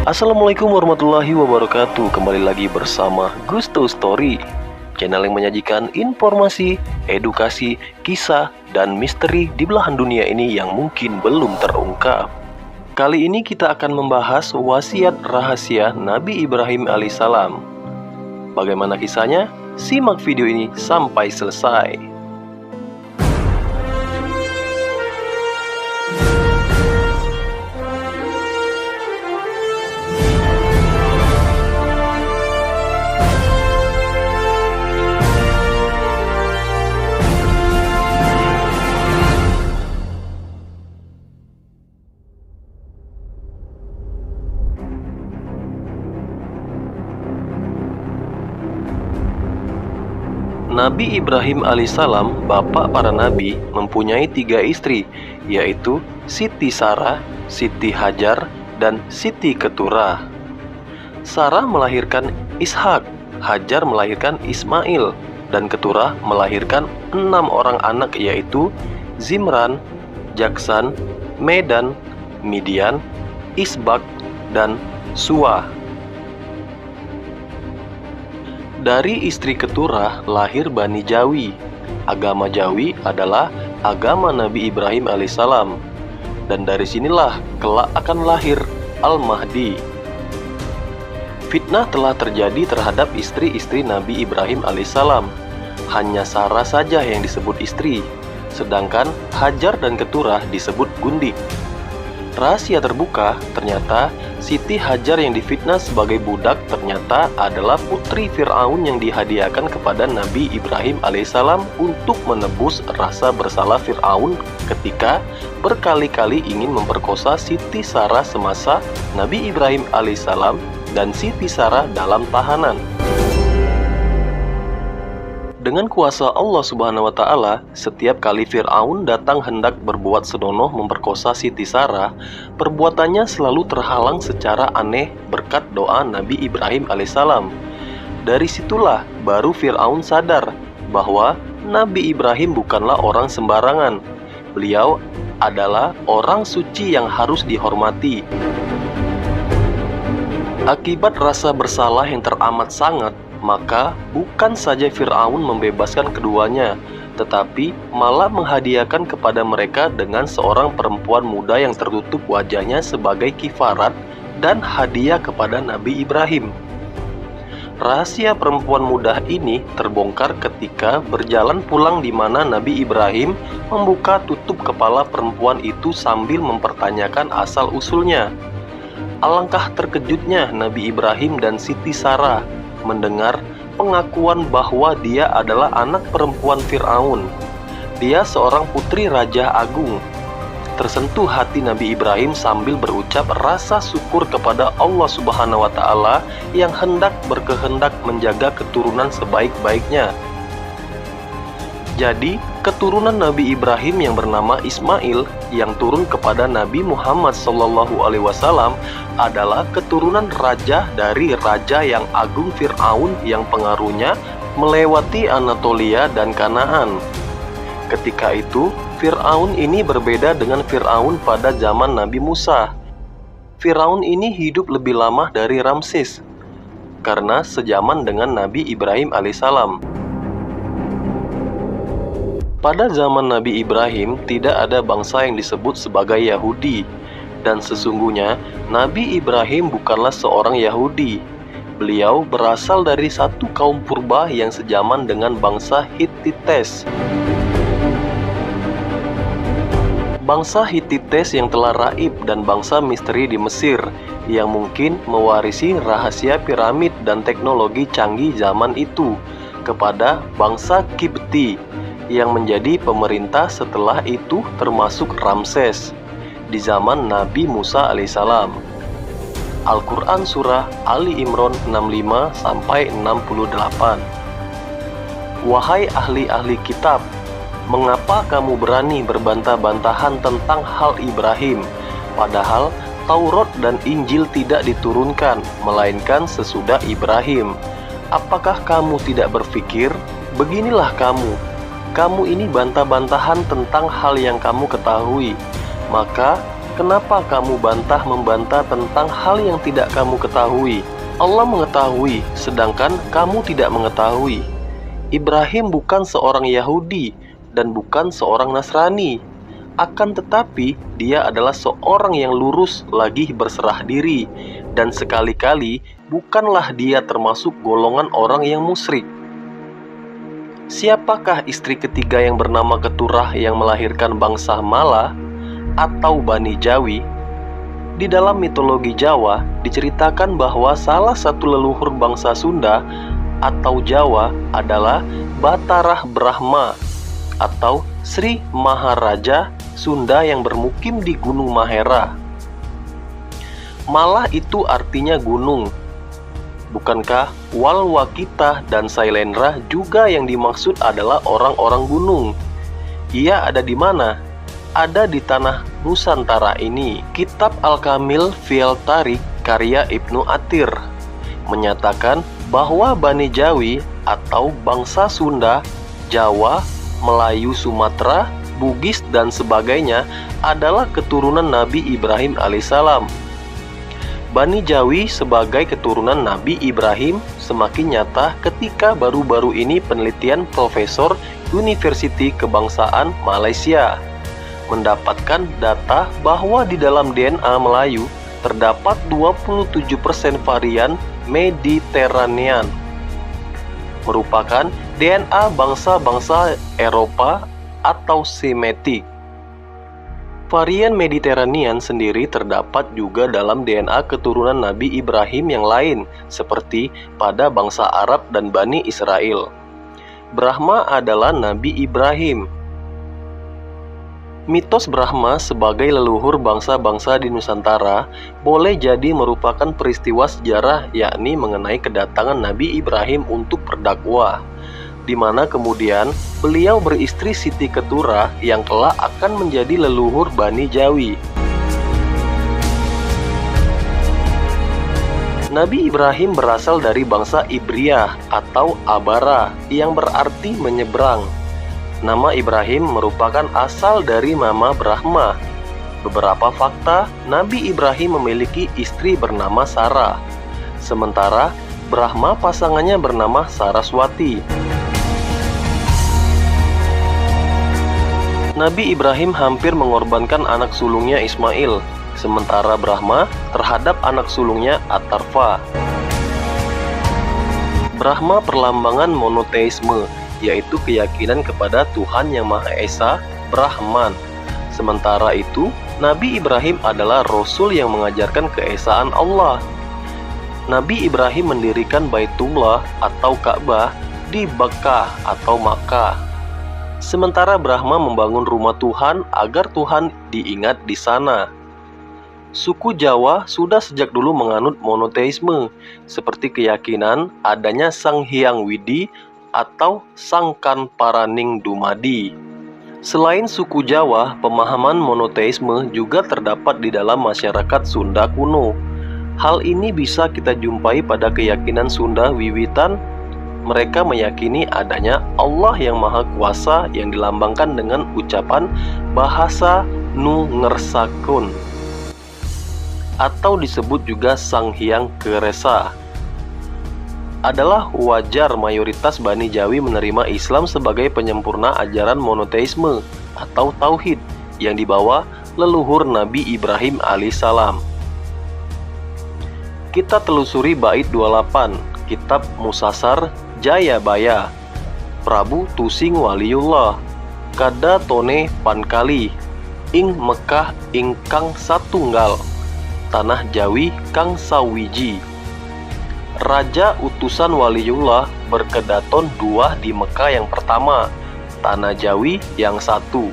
Assalamualaikum warahmatullahi wabarakatuh. Kembali lagi bersama Gusto Story, channel yang menyajikan informasi, edukasi, kisah, dan misteri di belahan dunia ini yang mungkin belum terungkap. Kali ini kita akan membahas wasiat rahasia Nabi Ibrahim alaihissalam. Bagaimana kisahnya? Simak video ini sampai selesai. Nabi Ibrahim alaihissalam, bapak para nabi, mempunyai 3 istri, yaitu Siti Sarah, Siti Hajar, dan Siti Keturah. Sarah melahirkan Ishak, Hajar melahirkan Ismail, dan Keturah melahirkan 6 orang anak, yaitu Zimran, Jaksan, Medan, Midian, Isbak, dan Suah. Dari istri Keturah lahir Bani Jawi. Agama Jawi adalah agama Nabi Ibrahim alaihissalam. Dan dari sinilah kelak akan lahir Al-Mahdi. Fitnah telah terjadi terhadap istri-istri Nabi Ibrahim alaihissalam. Hanya Sarah saja yang disebut istri, sedangkan Hajar dan Keturah disebut gundik. Rahasia terbuka, ternyata Siti Hajar yang difitnah sebagai budak ternyata adalah putri Fir'aun yang dihadiahkan kepada Nabi Ibrahim alaihissalam untuk menebus rasa bersalah Fir'aun ketika berkali-kali ingin memperkosa Siti Sarah semasa Nabi Ibrahim alaihissalam dan Siti Sarah dalam tahanan. Dengan kuasa Allah Subhanahu wa Ta'ala, setiap kali Fir'aun datang hendak berbuat senonoh memperkosa Siti Sarah, perbuatannya selalu terhalang secara aneh berkat doa Nabi Ibrahim alaihissalam. Dari situlah baru Fir'aun sadar bahwa Nabi Ibrahim bukanlah orang sembarangan. Beliau adalah orang suci yang harus dihormati. Akibat rasa bersalah yang teramat sangat, maka bukan saja Fir'aun membebaskan keduanya, tetapi malah menghadiahkan kepada mereka dengan seorang perempuan muda yang tertutup wajahnya sebagai kifarat dan hadiah kepada Nabi Ibrahim. Rahasia perempuan muda ini terbongkar ketika berjalan pulang di mana Nabi Ibrahim membuka tutup kepala perempuan itu sambil mempertanyakan asal-usulnya. Alangkah terkejutnya Nabi Ibrahim dan Siti Sarah mendengar pengakuan bahwa dia adalah anak perempuan Fir'aun. Dia seorang putri Raja Agung. Tersentuh hati Nabi Ibrahim sambil berucap rasa syukur kepada Allah Subhanahu wa Ta'ala yang hendak berkehendak menjaga keturunan sebaik-baiknya. Jadi, keturunan Nabi Ibrahim yang bernama Ismail yang turun kepada Nabi Muhammad SAW adalah keturunan raja dari raja yang agung Fir'aun yang pengaruhnya melewati Anatolia dan Kanaan. Ketika itu, Fir'aun ini berbeda dengan Fir'aun pada zaman Nabi Musa. Fir'aun ini hidup lebih lama dari Ramses karena sejaman dengan Nabi Ibrahim alaihissalam. Pada zaman Nabi Ibrahim tidak ada bangsa yang disebut sebagai Yahudi, dan sesungguhnya Nabi Ibrahim bukanlah seorang Yahudi. Beliau berasal dari satu kaum purba yang sejaman dengan bangsa Hittites. Bangsa Hittites yang telah raib dan bangsa misteri di Mesir yang mungkin mewarisi rahasia piramid dan teknologi canggih zaman itu kepada bangsa Kipti yang menjadi pemerintah setelah itu termasuk Ramses di zaman Nabi Musa alaihissalam. Al-Quran Surah Ali Imran 65-68. Wahai ahli-ahli kitab, mengapa kamu berani berbantah-bantahan tentang hal Ibrahim, padahal Taurat dan Injil tidak diturunkan, melainkan sesudah Ibrahim? Apakah kamu tidak berpikir? Beginilah kamu ini bantah-bantahan tentang hal yang kamu ketahui. Maka Kenapa kamu membantah tentang hal yang tidak kamu ketahui? Allah mengetahui, sedangkan kamu tidak mengetahui. Ibrahim bukan seorang Yahudi dan bukan seorang Nasrani. Akan tetapi, dia adalah seorang yang lurus lagi berserah diri. Dan sekali-kali, bukanlah dia termasuk golongan orang yang musyrik. Siapakah istri ketiga yang bernama Keturah yang melahirkan bangsa Mala atau Bani Jawi? Di dalam mitologi Jawa diceritakan bahwa salah satu leluhur bangsa Sunda atau Jawa adalah Batarah Brahma atau Sri Maharaja Sunda yang bermukim di Gunung Mahera. Malah itu artinya gunung. Bukankah Walwakita dan Sailendra juga yang dimaksud adalah orang-orang gunung? Ia ada di mana? Ada di tanah Nusantara ini. Kitab Al-Kamil Fil Tarik karya Ibnu Athir menyatakan bahwa Bani Jawi atau bangsa Sunda, Jawa, Melayu, Sumatera, Bugis, dan sebagainya adalah keturunan Nabi Ibrahim alaihissalam. Bani Jawi sebagai keturunan Nabi Ibrahim semakin nyata ketika baru-baru ini penelitian Profesor Universiti Kebangsaan Malaysia mendapatkan data bahwa di dalam DNA Melayu terdapat 27% varian Mediterranean, merupakan DNA bangsa-bangsa Eropa atau Semitik. Varian Mediterranean sendiri terdapat juga dalam DNA keturunan Nabi Ibrahim yang lain, seperti pada bangsa Arab dan Bani Israel. Brahma adalah Nabi Ibrahim. Mitos Brahma sebagai leluhur bangsa-bangsa di Nusantara boleh jadi merupakan peristiwa sejarah, yakni mengenai kedatangan Nabi Ibrahim untuk berdakwah, di mana kemudian beliau beristri Siti Keturah yang kelak akan menjadi leluhur Bani Jawi. Nabi Ibrahim berasal dari bangsa Ibriyah atau Abara yang berarti menyeberang. Nama Ibrahim merupakan asal dari nama Brahma. Beberapa fakta, Nabi Ibrahim memiliki istri bernama Sarah, sementara Brahma pasangannya bernama Saraswati. Nabi Ibrahim hampir mengorbankan anak sulungnya Ismail, sementara Brahma terhadap anak sulungnya Atarfa. Brahma perlambangan monoteisme, yaitu keyakinan kepada Tuhan Yang Maha Esa, Brahman. Sementara itu, Nabi Ibrahim adalah Rasul yang mengajarkan keesaan Allah. Nabi Ibrahim mendirikan Baitullah atau Ka'bah di Bakkah atau Makkah. Sementara Brahma membangun rumah Tuhan agar Tuhan diingat di sana. Suku Jawa sudah sejak dulu menganut monoteisme, seperti keyakinan adanya Sang Hyang Widi atau Sangkan Paraning Dumadi. Selain suku Jawa, pemahaman monoteisme juga terdapat di dalam masyarakat Sunda kuno. Hal ini bisa kita jumpai pada keyakinan Sunda wiwitan. Mereka meyakini adanya Allah yang Maha Kuasa yang dilambangkan dengan ucapan bahasa Nu Ngersakun atau disebut juga Sang Hyang Keresa. Adalah wajar mayoritas Bani Jawi menerima Islam sebagai penyempurna ajaran monoteisme atau tauhid yang dibawa leluhur Nabi Ibrahim alaihissalam. Kita telusuri bait 28 Kitab Musasar Jayabaya. Prabu Tusing Waliullah kada tone pankali ing Mekah ingkang satunggal tanah Jawi kang sawiji. Raja utusan Waliullah berkedaton dua di Mekah yang pertama, tanah Jawi yang satu.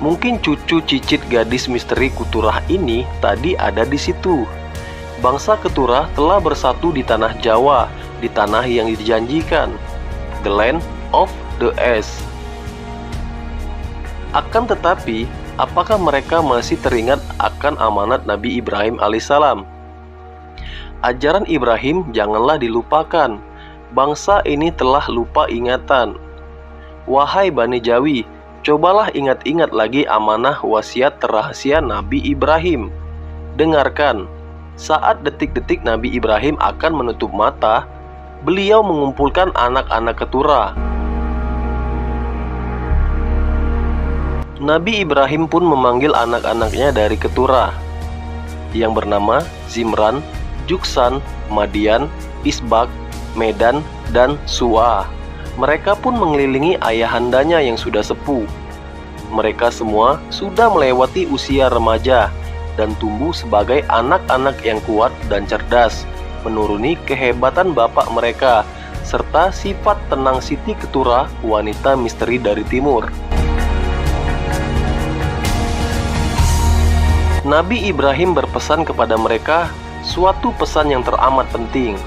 Mungkin cucu cicit gadis misteri Keturah ini tadi ada di situ. Bangsa Keturah telah bersatu di tanah Jawa, di tanah yang dijanjikan, the land of the East. Akan tetapi, apakah mereka masih teringat akan amanat Nabi Ibrahim alaihissalam? Ajaran Ibrahim janganlah dilupakan. Bangsa ini telah lupa ingatan. Wahai Bani Jawi, Cobalah ingat-ingat lagi amanah wasiat terrahasia Nabi Ibrahim. Dengarkan, saat detik-detik Nabi Ibrahim akan menutup mata, beliau mengumpulkan anak-anak ketura. Nabi Ibrahim pun memanggil anak-anaknya dari ketura, yang bernama Zimran, Juksan, Madian, Isbak, Medan, dan Su'a. Mereka pun mengelilingi ayahandanya yang sudah sepuh. Mereka semua sudah melewati usia remaja dan tumbuh sebagai anak-anak yang kuat dan cerdas, menuruni kehebatan bapak mereka, serta sifat tenang Siti Ketura, wanita misteri dari timur. Nabi Ibrahim berpesan kepada mereka suatu pesan yang teramat penting.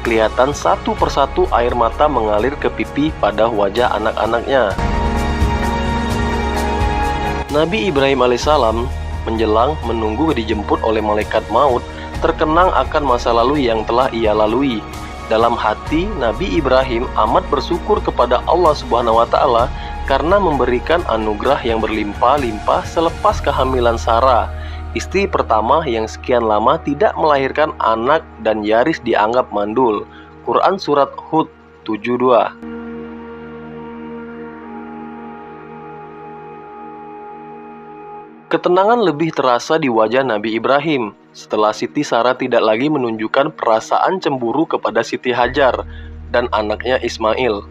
Kelihatan satu persatu air mata mengalir ke pipi pada wajah anak-anaknya. Nabi Ibrahim alaihissalam menjelang menunggu dijemput oleh malaikat maut, terkenang akan masa lalu yang telah ia lalui. Dalam hati, Nabi Ibrahim amat bersyukur kepada Allah Subhanahu wa Ta'ala karena memberikan anugerah yang berlimpah-limpah selepas kehamilan Sarah, istri pertama yang sekian lama tidak melahirkan anak dan nyaris dianggap mandul. Quran Surat Hud 72. Ketenangan lebih terasa di wajah Nabi Ibrahim setelah Siti Sarah tidak lagi menunjukkan perasaan cemburu kepada Siti Hajar dan anaknya Ismail.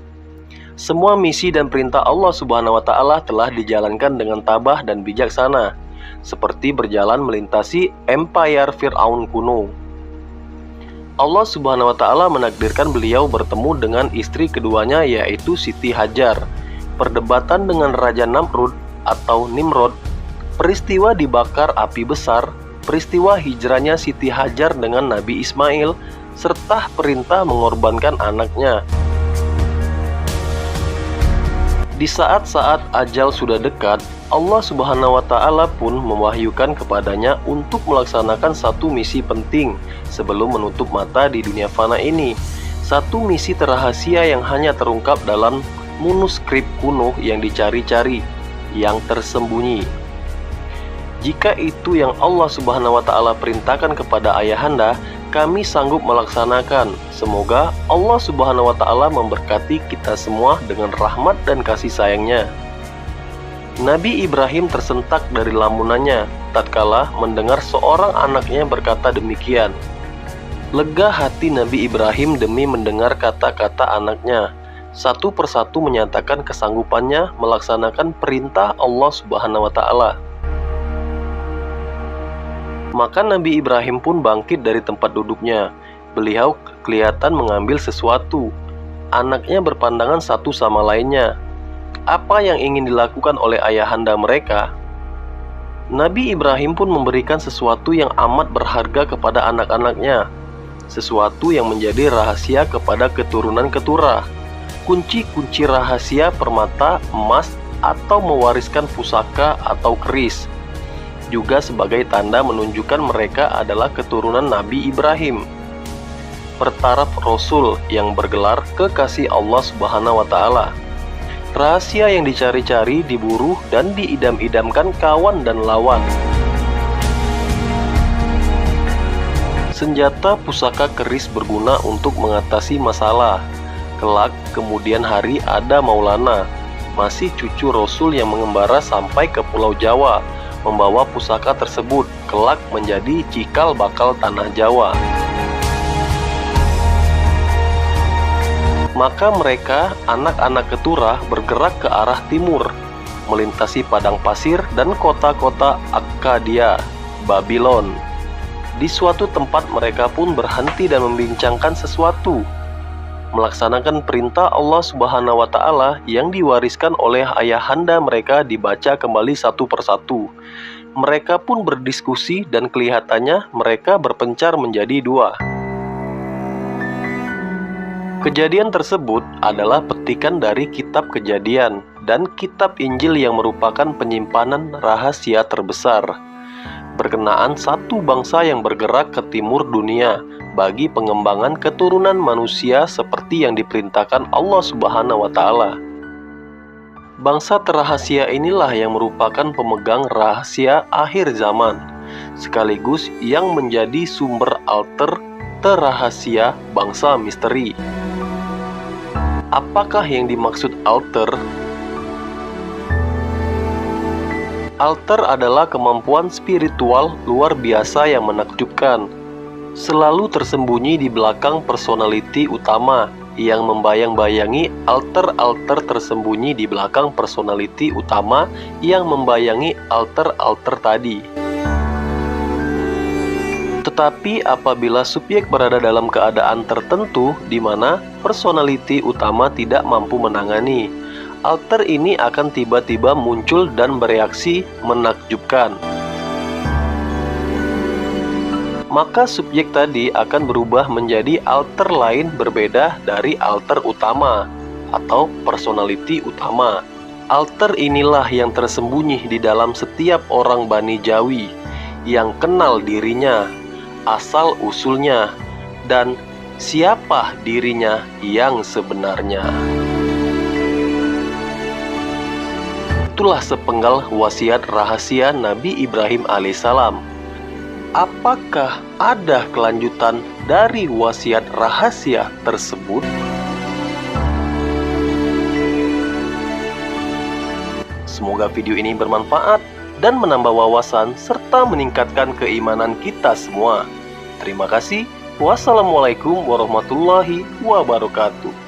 Semua misi dan perintah Allah Subhanahu wa Ta'ala telah dijalankan dengan tabah dan bijaksana, seperti berjalan melintasi empire Fir'aun kuno. Allah Subhanahu wa Ta'ala menakdirkan beliau bertemu dengan istri keduanya, yaitu Siti Hajar. Perdebatan dengan Raja Namrud atau Nimrod, peristiwa dibakar api besar, peristiwa hijrahnya Siti Hajar dengan Nabi Ismail, serta perintah mengorbankan anaknya. Di saat-saat ajal sudah dekat, Allah Subhanahu wa Ta'ala pun mewahyukan kepadanya untuk melaksanakan satu misi penting sebelum menutup mata di dunia fana ini. Satu misi terrahasia yang hanya terungkap dalam manuskrip kuno yang dicari-cari, yang tersembunyi. Jika itu yang Allah Subhanahu wa Ta'ala perintahkan kepada ayahanda, kami sanggup melaksanakan. Semoga Allah Subhanahu wa Ta'ala memberkati kita semua dengan rahmat dan kasih sayangnya. Nabi Ibrahim tersentak dari lamunannya tatkala mendengar seorang anaknya berkata demikian. Lega hati Nabi Ibrahim demi mendengar kata-kata anaknya. Satu persatu menyatakan kesanggupannya melaksanakan perintah Allah Subhanahu wa Ta'ala. Maka Nabi Ibrahim pun bangkit dari tempat duduknya. Beliau kelihatan mengambil sesuatu. Anaknya berpandangan satu sama lainnya. Apa yang ingin dilakukan oleh ayahanda mereka? Nabi Ibrahim pun memberikan sesuatu yang amat berharga kepada anak-anaknya. Sesuatu yang menjadi rahasia kepada keturunan ketura. Kunci-kunci rahasia permata, emas, atau mewariskan pusaka atau keris. Juga sebagai tanda menunjukkan mereka adalah keturunan Nabi Ibrahim. Pertaraf Rasul yang bergelar kekasih Allah Subhanahu wa Ta'ala. Rahasia yang dicari-cari, diburu, dan diidam-idamkan kawan dan lawan. Senjata pusaka keris berguna untuk mengatasi masalah. Kelak kemudian hari ada Maulana, masih cucu Rasul yang mengembara sampai ke Pulau Jawa, membawa pusaka tersebut kelak menjadi cikal bakal tanah Jawa. Maka mereka, anak-anak ketura, bergerak ke arah timur, melintasi padang pasir dan kota-kota Akkadia, Babylon. Di suatu tempat mereka pun berhenti dan membincangkan sesuatu, melaksanakan perintah Allah Subhanahu wa Ta'ala yang diwariskan oleh ayahanda mereka dibaca kembali satu persatu. Mereka pun berdiskusi dan kelihatannya mereka berpencar menjadi dua. Kejadian tersebut adalah petikan dari kitab Kejadian dan kitab Injil yang merupakan penyimpanan rahasia terbesar berkenaan satu bangsa yang bergerak ke timur dunia bagi pengembangan keturunan manusia seperti yang diperintahkan Allah Subhanahu wa Ta'ala. Bangsa terrahasia inilah yang merupakan pemegang rahasia akhir zaman, sekaligus yang menjadi sumber alter terrahasia bangsa misteri. Apakah yang dimaksud alter? Alter adalah kemampuan spiritual luar biasa yang menakjubkan, selalu tersembunyi di belakang personality utama, yang membayang-bayangi alter-alter tersembunyi di belakang personality utama yang membayangi alter-alter tadi. Tetapi apabila subjek berada dalam keadaan tertentu di mana personality utama tidak mampu menangani, alter ini akan tiba-tiba muncul dan bereaksi menakjubkan. Maka subjek tadi akan berubah menjadi alter lain berbeda dari alter utama atau personality utama. Alter inilah yang tersembunyi di dalam setiap orang Bani Jawi yang kenal dirinya, asal-usulnya, dan siapa dirinya yang sebenarnya. Itulah sepenggal wasiat rahasia Nabi Ibrahim alaihissalam. Apakah ada kelanjutan dari wasiat rahasia tersebut? Semoga video ini bermanfaat dan menambah wawasan serta meningkatkan keimanan kita semua. Terima kasih. Wassalamualaikum warahmatullahi wabarakatuh.